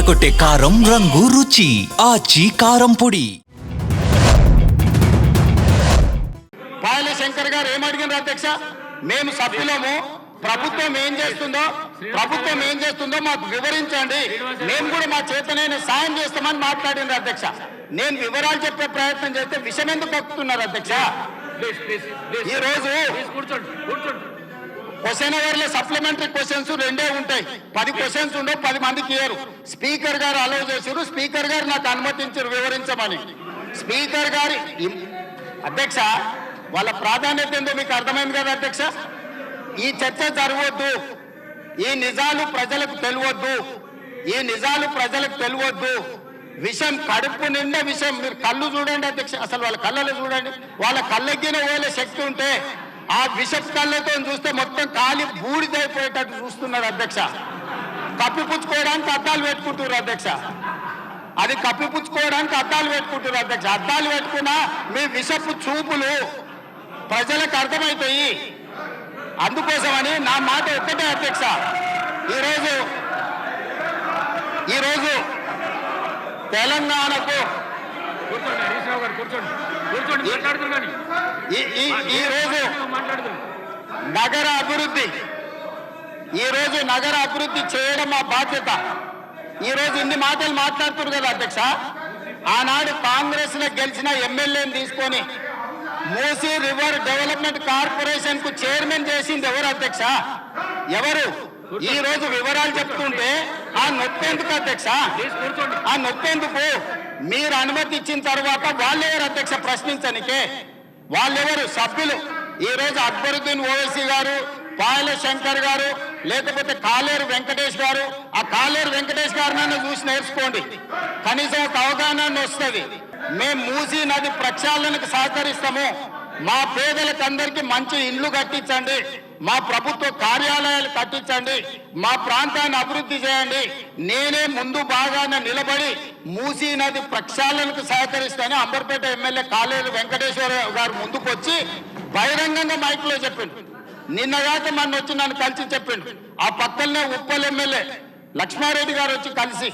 అదరకొట్టే కారం రంగు రుచి ఆచి కారం పొడి. పాయల శంకర్ గారు ఏమడిగినారు అధ్యక్ష? మేము సభ్యులము, ప్రభుత్వం ఏం చేస్తుందో మాకు వివరించండి, మేము కూడా మా చేతనైన సాయం చేస్తామని మాట్లాడినారు అధ్యక్ష. నేను వివరాలు చెప్పే ప్రయత్నం చేస్తే విషయం ఎందుకు కక్కుతున్నారు అధ్యక్ష? ఈ రోజు క్వశ్చన్ అవర్ లో సప్లిమెంటరీ క్వశ్చన్స్ 2 ఉంటాయి. 10 క్వశ్చన్స్ ఉండవు, 10 మందికి ఇయ్యరు. స్పీకర్ గారు అలౌ చేశారు, స్పీకర్ గారు నాకు అనుమతించారు వివరించమని. స్పీకర్ గారి అధ్యక్ష వాళ్ళ ప్రాధాన్యత ఏందో మీకు అర్థమైంది కదా అధ్యక్ష? ఈ చర్చ జరగవద్దు, ఈ నిజాలు ప్రజలకు తెలియవద్దు, విషయం కడుపు నిండా విషయం. మీరు కళ్ళు చూడండి అధ్యక్ష, అసలు వాళ్ళ కళ్ళలో చూడండి. వాళ్ళ కళ్ళెగ్గిన వేలే శక్తి ఉంటే ఆ విషపు కళ్ళతో చూస్తే మొత్తం కాలి బూడిదైపోయేటట్టు చూస్తున్నారు అధ్యక్ష. కప్పిపుచ్చుకోవడానికి అద్దాలు పెట్టుకుంటున్నారు అధ్యక్ష. అది కప్పిపుచ్చుకోవడానికి అద్దాలు పెట్టుకుంటున్నారు అధ్యక్ష. అద్దాలు పెట్టుకున్నా మీ విషపు చూపులు ప్రజలకు అర్థమవుతాయి. అందుకోసమని నా మాట ఒక్కటే అధ్యక్ష, ఈరోజు తెలంగాణకు ఈరోజు నగర అభివృద్ధి చేయడం మా బాధ్యత. ఈరోజు ఇన్ని మాటలు మాట్లాడుతున్నారు కదా అధ్యక్ష. ఆనాడు కాంగ్రెస్ లో గెలిచిన ఎమ్మెల్యేని తీసుకొని మూసీ రివర్ డెవలప్మెంట్ కార్పొరేషన్ కు చైర్మన్ చేసింది ఎవరు అధ్యక్ష? ఎవరు? ఈ రోజు వివరాలు చెప్తుంటే ఆ నొప్పెందుకు అధ్యక్ష? ఆ నొప్పెందుకు? మీరు అనుమతి ఇచ్చిన తర్వాత వాళ్ళెవరు అధ్యక్ష ప్రశ్నించనికే? వాళ్ళెవరు సభ్యులు? ఈ రోజు అక్బరుద్దీన్ ఓవైసీ గారు, పాయల శంకర్ గారు, లేకపోతే కాలేరు వెంకటేష్ గారు. ఆ కాలేరు వెంకటేష్ గారినైనా చూసి నేర్చుకోండి, కనీసం ఒక అవగాహన వస్తుంది. మేము మూసీ నది ప్రక్షాళనకు సహకరిస్తాము. మా పేదలకు అందరికీ మంచి ఇండ్లు కట్టించండి, మా ప్రభుత్వ కార్యాలయాలు కట్టించండి, మా ప్రాంతాన్ని అభివృద్ధి చేయండి. నేనే ముందు భాగాన నిలబడి మూసీ నది ప్రక్షాళనకు సహకరిస్తాను అంబర్పేట ఎమ్మెల్యే కాలేరు వెంకటేశ్వర గారు ముందుకు వచ్చి బహిరంగంగా మైక్లో చెప్పిండు. నిన్నగాక మొన్న వచ్చి నన్ను కలిసి చెప్పిండు. ఆ పక్కనే ఉప్పల్ ఎమ్మెల్యే లక్ష్మారెడ్డి గారు వచ్చి కలిసి,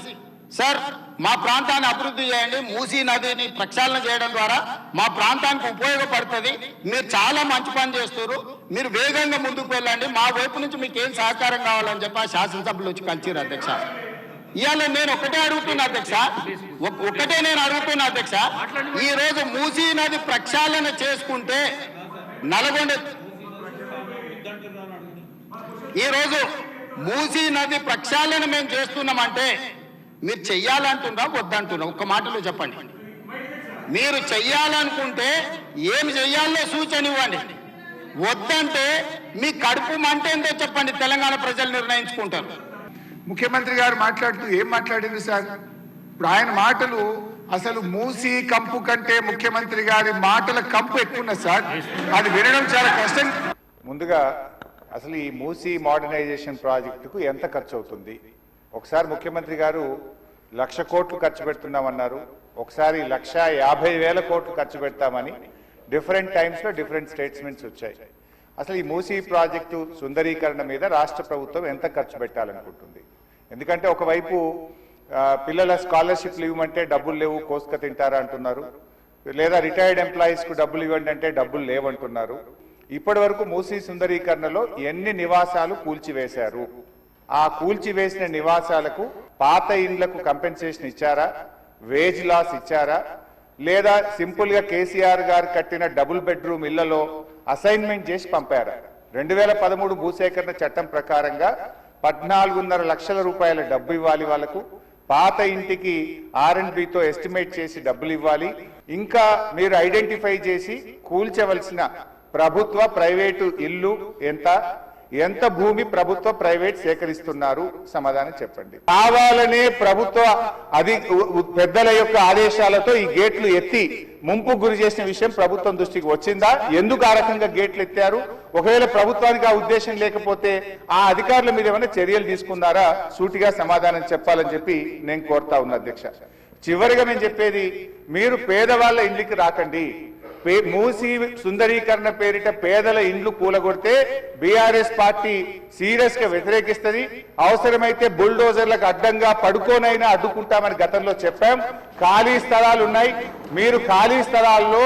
సార్ మా ప్రాంతాన్ని అభివృద్ధి చేయండి, మూసీ నదిని ప్రక్షాళన చేయడం ద్వారా మా ప్రాంతానికి ఉపయోగపడుతుంది, మీరు చాలా మంచి పని చేస్తారు, మీరు వేగంగా ముందుకు వెళ్ళండి, మా వైపు నుంచి మీకు ఏం సహకారం కావాలని చెప్పి ఆ శాసనసభ్యులు వచ్చి కలిసిరు అధ్యక్ష. ఇవాళ నేను ఒకటే అడుగుతున్నా అధ్యక్ష, ఈ రోజు మూసీ నది ప్రక్షాళన చేసుకుంటే నల్గొండ, ఈరోజు మూసీ నది ప్రక్షాళన మేము చేస్తున్నామంటే మీరు చెయ్యాలంటున్నా వద్దంటున్నా? ఒక్క మాటలో చెప్పండి. మీరు చెయ్యాలనుకుంటే ఏమి చెయ్యాలో సూచన ఇవ్వండి, వద్దంటే మీ కడుపు మంట ఏందో చెప్పండి, తెలంగాణ ప్రజలు నిర్ణయించుకుంటారు. ముఖ్యమంత్రి గారు మాట్లాడుతూ ఏం మాట్లాడింది సార్? ఇప్పుడు ఆయన మాటలు అసలు మూసీ కంపు కంటే ముఖ్యమంత్రి గారి మాటల కంపు ఎక్కువ సార్. అది వినడం చాలా కష్టం. ముందుగా అసలు ఈ మూసీ మోడర్నైజేషన్ ప్రాజెక్టుకు ఎంత ఖర్చు అవుతుంది? ఒకసారి ముఖ్యమంత్రి గారు 1,00,000 కోట్లు ఖర్చు పెడుతున్నామన్నారు, ఒకసారి 1,50,000 కోట్లు ఖర్చు పెడతామని డిఫరెంట్ టైమ్స్లో డిఫరెంట్ స్టేట్మెంట్స్ వచ్చాయి. అసలు ఈ మూసీ ప్రాజెక్టు సుందరీకరణ మీద రాష్ట్ర ప్రభుత్వం ఎంత ఖర్చు పెట్టాలనుకుంటుంది? ఎందుకంటే ఒకవైపు పిల్లల స్కాలర్షిప్లు ఇవ్వమంటే డబ్బులు లేవు, కోసుక తింటారా అంటున్నారు, లేదా రిటైర్డ్ ఎంప్లాయీస్కు డబ్బులు ఇవ్వండి అంటే డబ్బులు లేవంటున్నారు. ఇప్పటి వరకు మూసీ సుందరీకరణలో ఎన్ని నివాసాలు కూల్చివేశారు? ఆ కూల్చివేసిన నివాసాలకు పాత ఇండ్లకు కంపెన్సేషన్ ఇచ్చారా? వేజ్ లాస్ ఇచ్చారా? లేదా సింపుల్ గా కేసీఆర్ గారు కట్టిన డబుల్ బెడ్రూమ్ ఇళ్లలో అసైన్మెంట్ చేసి పంపారా? 2013 భూసేకరణ చట్టం ప్రకారంగా 14.5 లక్షల రూపాయల డబ్బు ఇవ్వాలి వాళ్ళకు. పాత ఇంటికి R&Bతో ఎస్టిమేట్ చేసి డబ్బులు ఇవ్వాలి. ఇంకా మీరు ఐడెంటిఫై చేసి కూల్చవలసిన ప్రభుత్వ ప్రైవేటు ఇల్లు ఎంత భూమి ప్రభుత్వ ప్రైవేట్ సేకరిస్తున్నారు? సమాధానం చెప్పండి. కావాలనే ప్రభుత్వ పెద్దల యొక్క ఆదేశాలతో ఈ గేట్లు ఎత్తి ముంపు గురి చేసిన విషయం ప్రభుత్వం దృష్టికి వచ్చిందా? ఎందుకు ఆ రకంగా గేట్లు ఎత్తారు? ఒకవేళ ప్రభుత్వానికి ఆ ఉద్దేశం లేకపోతే ఆ అధికారుల మీద ఏమైనా చర్యలు తీసుకున్నారా? సూటిగా సమాధానం చెప్పాలని చెప్పి నేను కోరుతా ఉన్నా అధ్యక్ష. చివరిగా నేను చెప్పేది, మీరు పేదవాళ్ళ ఇంటికి రాకండి, మూసి సుందరీకరణ పేరిట పేదల ఇండ్లు కూలగొడితే బీఆర్ఎస్ పార్టీ సీరియస్ గా వ్యతిరేకిస్తుంది. అవసరమైతే బుల్డోజర్లకు అడ్డంగా పడుకోనైనా అడ్డుకుంటామని గతంలో చెప్పాం. ఖాళీ స్థలాలు ఉన్నాయి, మీరు ఖాళీ స్థలాల్లో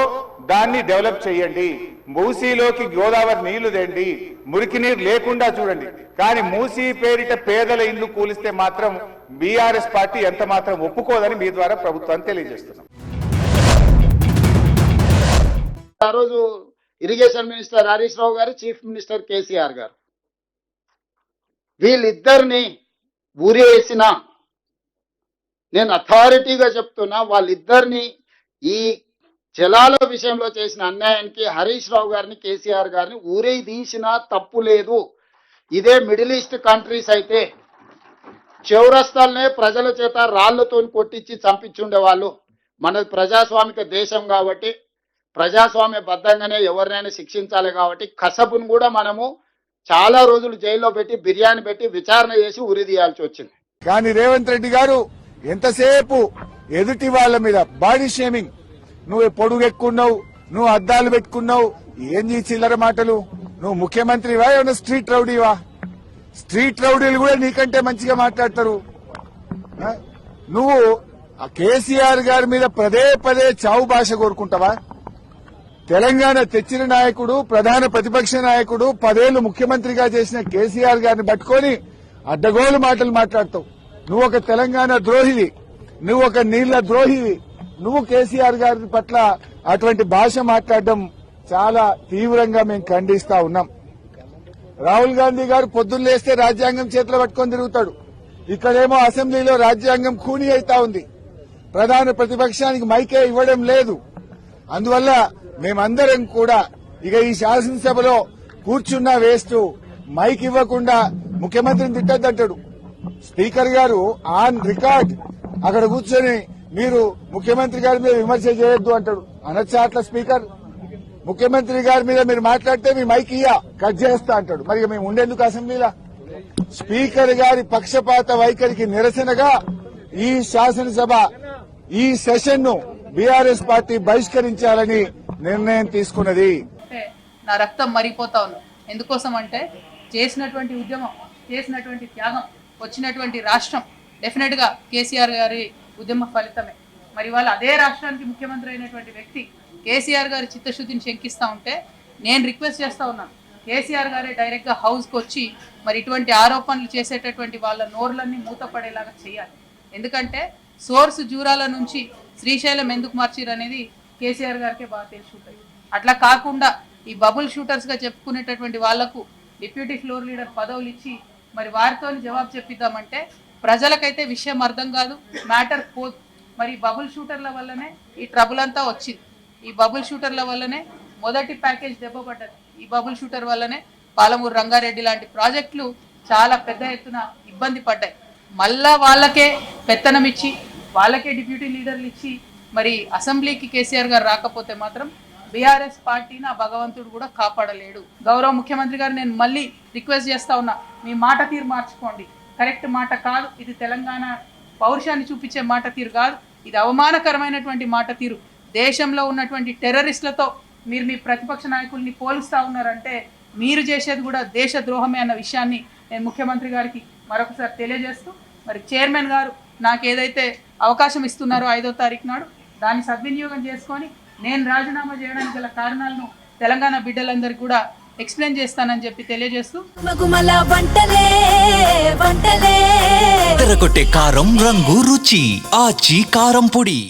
దాన్ని డెవలప్ చేయండి. మూసీలోకి గోదావరి నీళ్లు తెండి, మురికి నీరు లేకుండా చూడండి. కానీ మూసీ పేరిట పేదల ఇండ్లు కూలిస్తే మాత్రం బీఆర్ఎస్ పార్టీ ఎంత మాత్రం ఒప్పుకోదని మీ ద్వారా ప్రభుత్వాన్ని తెలియజేస్తున్నాం. ఆ రోజు ఇరిగేషన్ మినిస్టర్ హరీష్ రావు గారు, చీఫ్ మినిస్టర్ కేసీఆర్ గారు, వీళ్ళిద్దరిని ఊరేసిన, నేను అథారిటీగా చెప్తున్నా, వాళ్ళిద్దరిని ఈ జలాల విషయంలో చేసిన అన్యాయానికి హరీష్ రావు గారిని, కేసీఆర్ గారిని ఊరే తీసినా తప్పు లేదు. ఇదే మిడిల్ ఈస్ట్ కంట్రీస్ అయితే చౌరస్తాలనే ప్రజల చేత రాళ్లతో కొట్టించి చంపించుండేవాళ్ళు. మనది ప్రజాస్వామిక దేశం కాబట్టి ప్రజాస్వామ్య బద్ధంగానే ఎవరినైనా శిక్షించాలి కాబట్టి కసబును కూడా మనము చాలా రోజులు జైల్లో పెట్టి బిర్యానీ పెట్టి విచారణ చేసి ఉరి తీయాల్సి వచ్చింది. కానీ రేవంత్ రెడ్డి గారు ఎంతసేపు ఎదుటి వాళ్ళ మీద బాడీ షేమింగ్, నువ్వు పొడుగు ఎక్కున్నావు, నువ్వు అద్దాలు పెట్టుకున్నావు, ఏంది చిల్లర మాటలు, నువ్వు ముఖ్యమంత్రివా ఏమన్నా స్ట్రీట్ రౌడీవా? స్ట్రీట్ రౌడీలు కూడా నీకంటే మంచిగా మాట్లాడతారు. నువ్వు కేసీఆర్ గారి మీద పదే పదే చావు భాష కోరుకుంటావా? తెలంగాణ తెచ్చిన నాయకుడు, ప్రధాన ప్రతిపక్ష నాయకుడు, 10 ఏళ్లు ముఖ్యమంత్రిగా చేసిన కేసీఆర్ గారిని పట్టుకొని అడ్డగోలు మాటలు మాట్లాడతావు. నువ్వు ఒక తెలంగాణ ద్రోహివి, నువ్వు ఒక నీళ్ల ద్రోహివి. నువ్వు కేసీఆర్ గారి పట్ల అటువంటి భాష మాట్లాడడం చాలా తీవ్రంగా మేము ఖండిస్తా ఉన్నాం. రాహుల్ గాంధీ గారు పొద్దున్న లేస్తే రాజ్యాంగం చేతిలో పట్టుకొని తిరుగుతాడు. ఇక్కడేమో అసెంబ్లీలో రాజ్యాంగం ఖూనీ అయితా ఉంది. ప్రధాన ప్రతిపక్షానికి మైకే ఇవ్వడం లేదు. అందువల్ల మేమందరం కూడా ఇక ఈ శాసనసభలో కూర్చున్నా వేస్ట్, మైక్ ఇవ్వకుండా ముఖ్యమంత్రిని తిట్టద్దంటాడు. స్పీకర్ గారు ఆన్ రికార్డ్ అక్కడ కూర్చొని మీరు ముఖ్యమంత్రి గారి మీద విమర్శ చేయొద్దు అంటాడు. అనొచ్చా అట్లా స్పీకర్? ముఖ్యమంత్రి గారి మీద మీరు మాట్లాడితే మీ మైక్ కట్ చేస్తా అంటాడు. మరి మేము ఉండేందుకు అసెంబ్లీలో? స్పీకర్ గారి పక్షపాత వైఖరికి నిరసనగా ఈ శాసనసభ ఈ సెషన్ ను బీఆర్ఎస్ పార్టీ బహిష్కరించాలని నిర్ణయం తీసుకున్నది. నా రక్తం మరిపోతా ఉంది. ఎందుకోసం అంటే చేసినటువంటి ఉద్యమం, చేసినటువంటి త్యాగం, వచ్చినటువంటి రాష్ట్రం డెఫినెట్ గా కేసీఆర్ గారి ఉద్యమ ఫలితమే. మరి వాళ్ళు అదే రాష్ట్రానికి ముఖ్యమంత్రి అయినటువంటి వ్యక్తి కేసీఆర్ గారి చిత్తశుద్ధిని శంకిస్తా ఉంటే నేను రిక్వెస్ట్ చేస్తా ఉన్నాను, కేసీఆర్ గారే డైరెక్ట్ గా హౌస్ కు వచ్చి మరి ఇటువంటి ఆరోపణలు చేసేటటువంటి వాళ్ళ నోర్లన్నీ మూతపడేలాగా చేయాలి. ఎందుకంటే సోర్స్ జూరాల నుంచి శ్రీశైలం ఎందుకు మార్చిరు అనేది కేసీఆర్ గారికే బాగా తెలిసి ఉంటుంది. అట్లా కాకుండా ఈ బబుల్ షూటర్స్ గా చెప్పుకునేటటువంటి వాళ్లకు డిప్యూటీ ఫ్లోర్ లీడర్ పదవులు ఇచ్చి మరి వారితో జవాబు చెప్పిద్దామంటే ప్రజలకైతే విషయం అర్థం కాదు, మ్యాటర్ పోదు. మరి బబుల్ షూటర్ల వల్లనే ఈ ట్రబుల్ అంతా వచ్చింది. ఈ బబుల్ షూటర్ల వల్లనే మొదటి ప్యాకేజ్ దెబ్బపడ్డది. ఈ బబుల్ షూటర్ వల్లనే పాలమూరు రంగారెడ్డి లాంటి ప్రాజెక్టులు చాలా పెద్ద ఎత్తున ఇబ్బంది పడ్డాయి. మళ్ళా వాళ్ళకే పెత్తనం ఇచ్చి, వాళ్ళకే డిప్యూటీ లీడర్లు ఇచ్చి మరి అసెంబ్లీకి కేసీఆర్ గారు రాకపోతే మాత్రం బీఆర్ఎస్ పార్టీని ఆ భగవంతుడు కూడా కాపాడలేడు. గౌరవ ముఖ్యమంత్రి గారు నేను మళ్ళీ రిక్వెస్ట్ చేస్తా ఉన్నా, మీ మాట తీరు మార్చుకోండి. కరెక్ట్ మాట కాదు ఇది. తెలంగాణ పౌరుషాన్ని చూపించే మాట తీరు కాదు ఇది. అవమానకరమైనటువంటి మాట తీరు. దేశంలో ఉన్నటువంటి టెర్రరిస్టులతో మీరు మీ ప్రతిపక్ష నాయకుల్ని పోలుస్తా ఉన్నారంటే మీరు చేసేది కూడా దేశ ద్రోహమే అన్న విషయాన్ని నేను ముఖ్యమంత్రి గారికి మరొకసారి తెలియజేస్తూ, మరి చైర్మన్ గారు నాకు ఏదైతే అవకాశం ఇస్తున్నారో 5వ తారీఖు నాడు దాన్ని సద్వినియోగం చేసుకొని నేను రాజీనామా చేయడానికి గల కారణాలను తెలంగాణ బిడ్డలందరికీ కూడా ఎక్స్ప్లెయిన్ చేస్తానని చెప్పి తెలియజేస్తూ, తెరకొట్టే కారం రంగు రుచి ఆచి కారం పొడి.